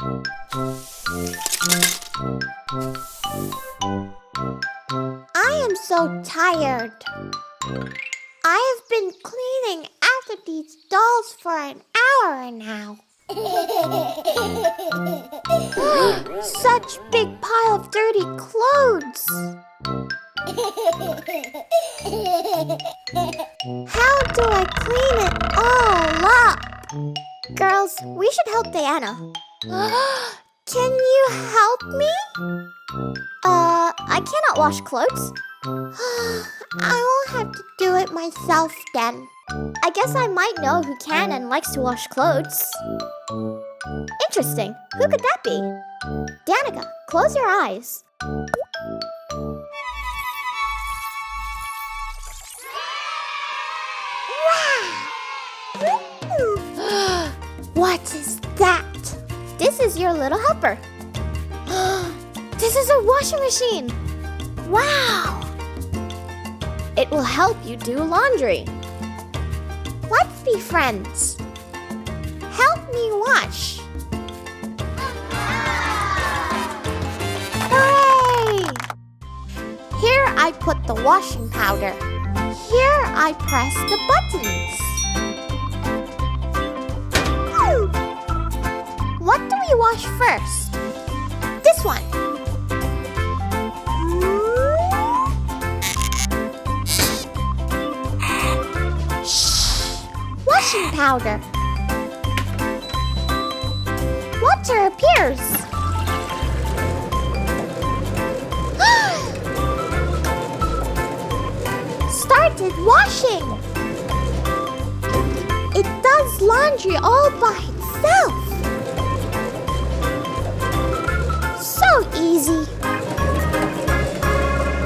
I am so tired. I have been cleaning after these dolls for an hour now. Such big pile of dirty clothes. How do I clean it all up? Girls, we should help Diana. Can you help me? I cannot wash clothes. I will have to do it myself then. I guess I might know who can and likes to wash clothes. Interesting. Who could that be? Danica, close your eyes. What is that? This is your little helper. This is a washing machine. Wow! It will help you do laundry. Let's be friends. Help me wash. Hooray! Here I put the washing powder. Here I press the buttons. What do we wash first? This one. Washing powder. Water appears. Started washing. It does laundry all by itself. So easy.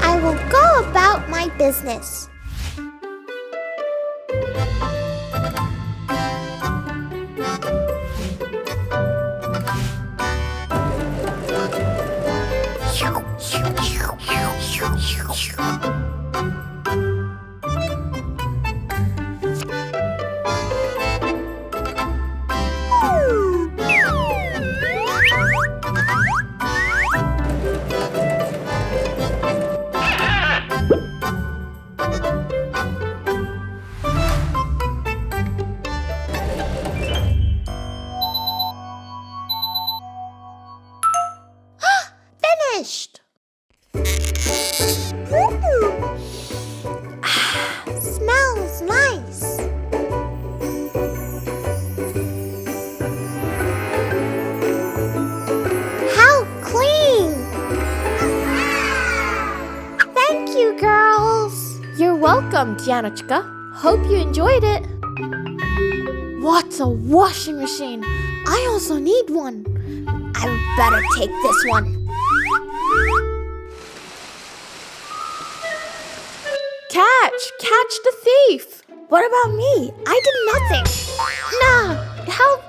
I will go about my business. Finished. Smells nice. How clean. Thank you, girls. You're welcome, Dianочка. Hope you enjoyed it. What's a washing machine? I also need one. I better take this one. Catch the thief. What about me? I did nothing. Nah, help.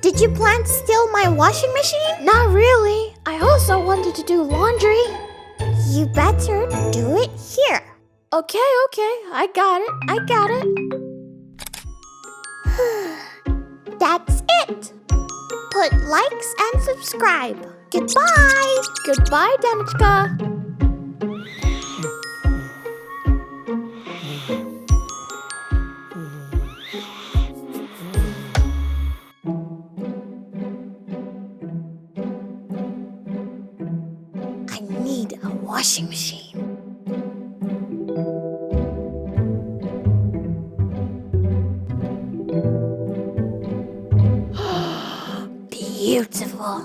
Did you plan to steal my washing machine? Not really. I also wanted to do laundry. You better do it here. Okay. I got it. That's it. Put likes and subscribe. Goodbye, Danica. I need a washing machine. Beautiful.